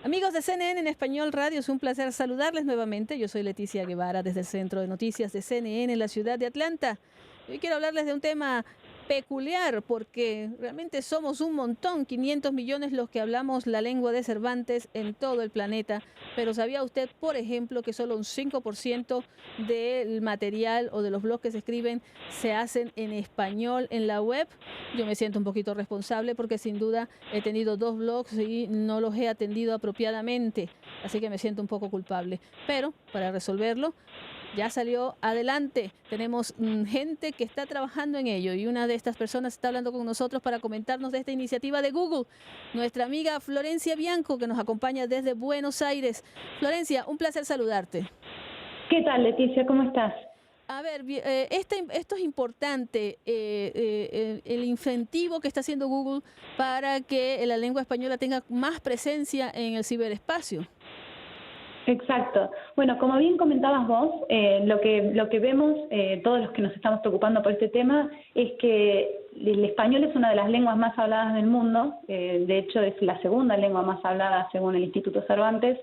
Amigos de CNN en Español Radio, es un placer saludarles nuevamente. Yo soy Leticia Guevara desde el Centro de Noticias de CNN en la ciudad de Atlanta. Hoy quiero hablarles de un tema peculiar porque realmente somos un montón, 500 millones los que hablamos la lengua de Cervantes en todo el planeta. Pero ¿sabía usted, por ejemplo, que solo un 5% del material o de los blogs que se escriben se hacen en español en la web? Yo me siento un poquito responsable porque sin duda he tenido dos blogs y no los he atendido apropiadamente, así que me siento un poco culpable. Pero para resolverlo, ya salió adelante. Tenemos gente que está trabajando en ello y una de estas personas está hablando con nosotros para comentarnos de esta iniciativa de Google, nuestra amiga Florencia Bianco, que nos acompaña desde Buenos Aires. Florencia, un placer saludarte. ¿Qué tal, Leticia? ¿Cómo estás? A ver, esto es importante, el incentivo que está haciendo Google para que la lengua española tenga más presencia en el ciberespacio. Exacto. Bueno, como bien comentabas vos, lo que vemos, todos los que nos estamos preocupando por este tema, es que el español es una de las lenguas más habladas del mundo. De hecho, es la segunda lengua más hablada según el Instituto Cervantes,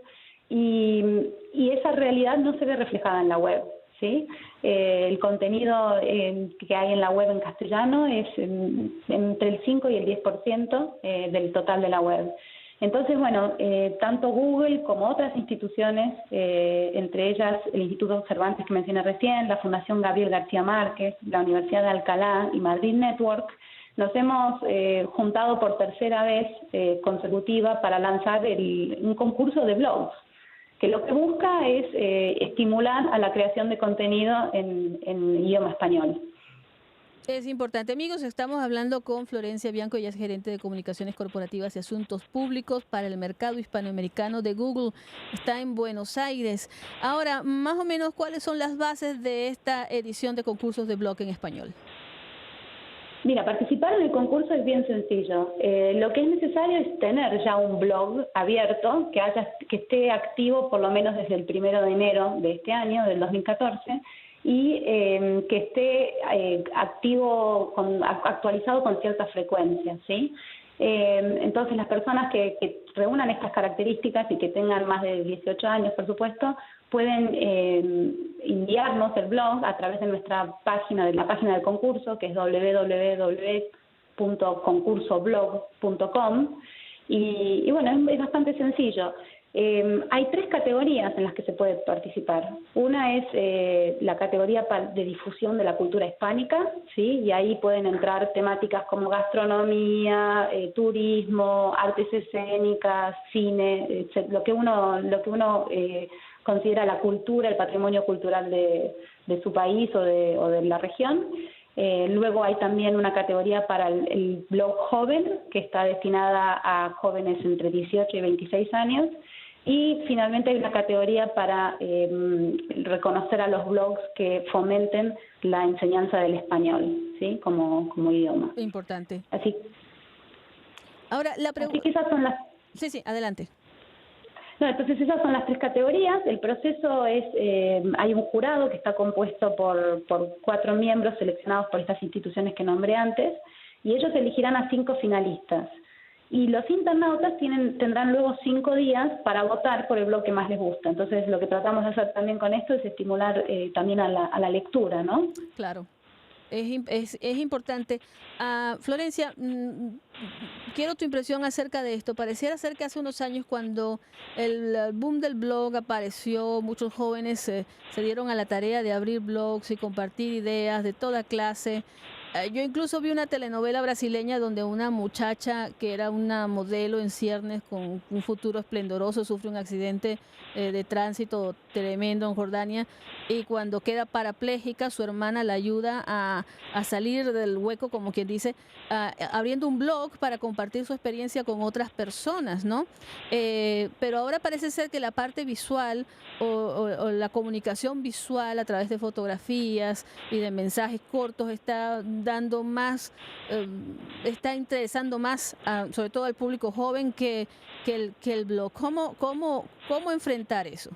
y esa realidad no se ve reflejada en la web, ¿sí? El contenido que hay en la web en castellano es entre el 5 y el 10% del total de la web. Entonces, bueno, tanto Google como otras instituciones, entre ellas el Instituto Cervantes que mencioné recién, la Fundación Gabriel García Márquez, la Universidad de Alcalá y Madrid Network, nos hemos juntado por tercera vez consecutiva para lanzar un concurso de blogs, que lo que busca es estimular a la creación de contenido en idioma español. Es importante, amigos, estamos hablando con Florencia Bianco, ella es gerente de comunicaciones corporativas y asuntos públicos para el mercado hispanoamericano de Google. Está en Buenos Aires. Ahora, más o menos, ¿cuáles son las bases de esta edición de concursos de blog en español? Mira, participar en el concurso es bien sencillo. Lo que es necesario es tener ya un blog abierto que esté activo por lo menos desde el 1 de enero de este año, del 2014, y que esté activo, actualizado con cierta frecuencia, ¿sí? Entonces, las personas que reúnan estas características y que tengan más de 18 años, por supuesto, pueden enviarnos el blog a través de nuestra página, de la página del concurso, que es www.concursoblog.com. Y bueno, es bastante sencillo. Hay 3 categorías en las que se puede participar. Una es la categoría de difusión de la cultura hispánica, ¿sí? Y ahí pueden entrar temáticas como gastronomía, turismo, artes escénicas, cine, lo que uno considera la cultura, el patrimonio cultural de su país o de la región. Luego hay también una categoría para el blog joven, que está destinada a jóvenes entre 18 y 26 años. Y finalmente hay una categoría para reconocer a los blogs que fomenten la enseñanza del español, ¿sí? como idioma. Importante. Así que esas son las... Sí, adelante. No, entonces esas son las 3 categorías. El proceso es, hay un jurado que está compuesto por 4 miembros seleccionados por estas instituciones que nombré antes, y ellos elegirán a 5 finalistas. Y los internautas tendrán luego 5 días para votar por el blog que más les gusta. Entonces, lo que tratamos de hacer también con esto es estimular también a la lectura, ¿no? Claro. Es importante. Florencia, quiero tu impresión acerca de esto. Pareciera ser que hace unos años, cuando el boom del blog apareció, muchos jóvenes se dieron a la tarea de abrir blogs y compartir ideas de toda clase. Yo incluso vi una telenovela brasileña donde una muchacha que era una modelo en ciernes con un futuro esplendoroso sufre un accidente de tránsito tremendo en Jordania, y cuando queda parapléjica su hermana la ayuda a salir del hueco, como quien dice, abriendo un blog para compartir su experiencia con otras personas, ¿no? Pero ahora parece ser que la parte visual o la comunicación visual a través de fotografías y de mensajes cortos está dando más, está interesando más, sobre todo al público joven, que el blog. ¿Cómo enfrentar eso?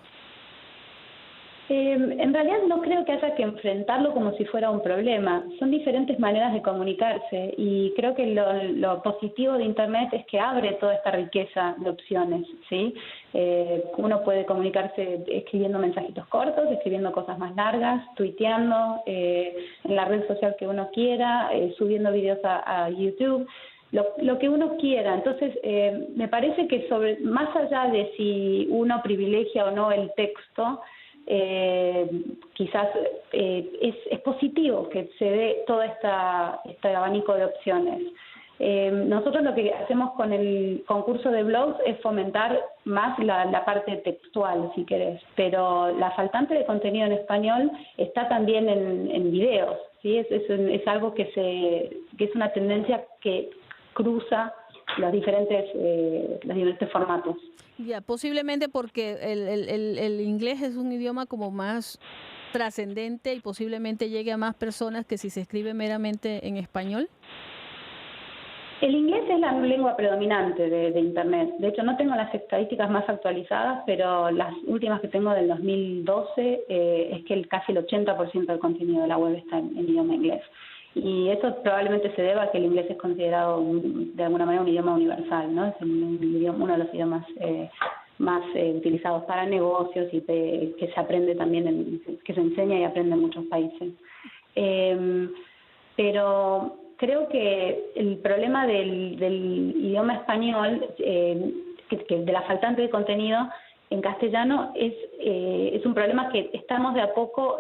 En realidad no creo que haya que enfrentarlo como si fuera un problema. Son diferentes maneras de comunicarse y creo que lo positivo de Internet es que abre toda esta riqueza de opciones, ¿sí? Uno puede comunicarse escribiendo mensajitos cortos, escribiendo cosas más largas, tuiteando, en la red social que uno quiera, subiendo videos a YouTube. Lo que uno quiera. Entonces, me parece que más allá de si uno privilegia o no el texto, quizás es positivo que se dé todo este abanico de opciones. Nosotros lo que hacemos con el concurso de blogs es fomentar más la parte textual, si querés, pero la faltante de contenido en español está también en videos, ¿sí? Es algo que es una tendencia que cruza los diferentes formatos. Ya, posiblemente porque el inglés es un idioma como más trascendente y posiblemente llegue a más personas que si se escribe meramente en español. El inglés es la lengua predominante de Internet. De hecho, no tengo las estadísticas más actualizadas, pero las últimas que tengo del 2012 es que casi el 80% del contenido de la web está en idioma inglés. Y eso probablemente se deba a que el inglés es considerado de alguna manera un idioma universal, ¿no? Es uno de los idiomas más utilizados para negocios y que se aprende también, que se enseña y aprende en muchos países. Pero creo que el problema del idioma español, que de la faltante de contenido en castellano, es un problema que estamos de a poco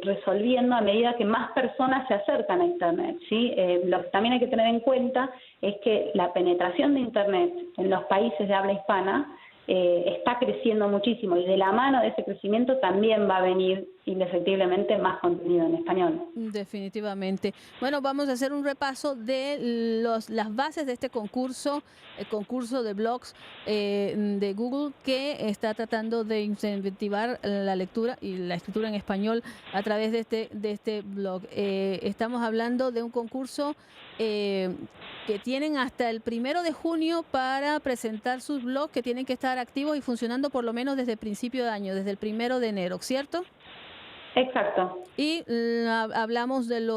resolviendo a medida que más personas se acercan a Internet, ¿sí? Lo que también hay que tener en cuenta es que la penetración de Internet en los países de habla hispana está creciendo muchísimo y de la mano de ese crecimiento también va a venir indefectiblemente más contenido en español. Definitivamente. Bueno, vamos a hacer un repaso de las bases de este concurso, el concurso de blogs de Google, que está tratando de incentivar la lectura y la escritura en español a través de este blog. Estamos hablando de un concurso que tienen hasta el 1 de junio para presentar sus blogs, que tienen que estar activos y funcionando por lo menos desde el principio de año, desde el 1 de enero, ¿cierto? Exacto. Y hablamos del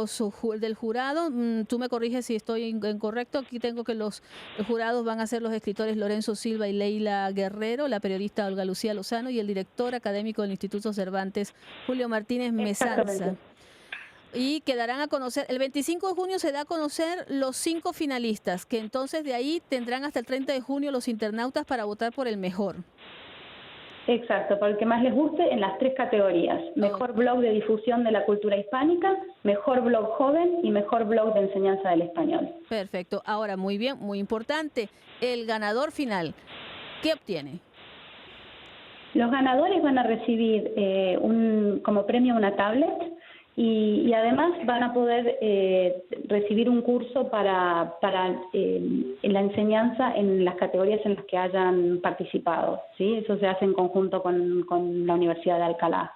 jurado. Tú me corriges si estoy incorrecto. Aquí tengo que los jurados van a ser los escritores Lorenzo Silva y Leila Guerrero, la periodista Olga Lucía Lozano y el director académico del Instituto Cervantes, Julio Martínez Mesanza. Y quedarán a conocer, el 25 de junio se da a conocer los 5 finalistas, que entonces de ahí tendrán hasta el 30 de junio los internautas para votar por el mejor. Exacto, por el que más les guste en las 3 categorías. Mejor blog de difusión de la cultura hispánica, mejor blog joven y mejor blog de enseñanza del español. Perfecto. Ahora, muy bien, muy importante, el ganador final, ¿qué obtiene? Los ganadores van a recibir como premio una tablet y además van a poder recibir un curso para en la enseñanza en las categorías en las que hayan participado, ¿sí? Eso se hace en conjunto con la Universidad de Alcalá.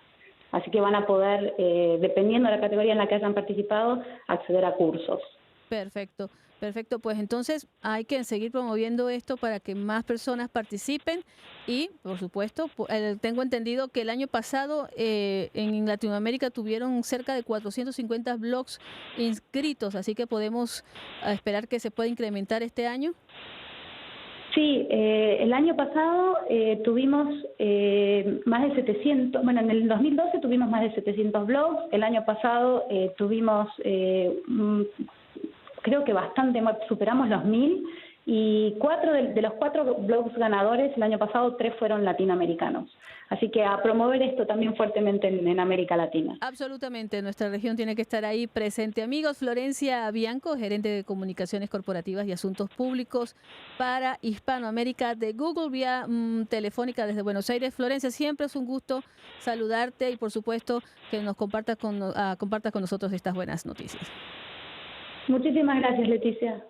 Así que van a poder, dependiendo de la categoría en la que hayan participado, acceder a cursos. Perfecto, perfecto. Pues entonces hay que seguir promoviendo esto para que más personas participen y, por supuesto, tengo entendido que el año pasado en Latinoamérica tuvieron cerca de 450 blogs inscritos, así que podemos esperar que se pueda incrementar este año. Sí, el año pasado tuvimos más de 700, bueno, en el 2012 tuvimos más de 700 blogs, el año pasado tuvimos creo que bastante, superamos los 1000 y de los 4 blogs ganadores el año pasado 3 fueron latinoamericanos. Así que a promover esto también fuertemente en América Latina. Absolutamente, nuestra región tiene que estar ahí presente. Amigos, Florencia Bianco, gerente de Comunicaciones Corporativas y Asuntos Públicos para Hispanoamérica de Google, vía telefónica desde Buenos Aires. Florencia, siempre es un gusto saludarte y por supuesto que nos compartas con nosotros estas buenas noticias. Muchísimas gracias, Leticia.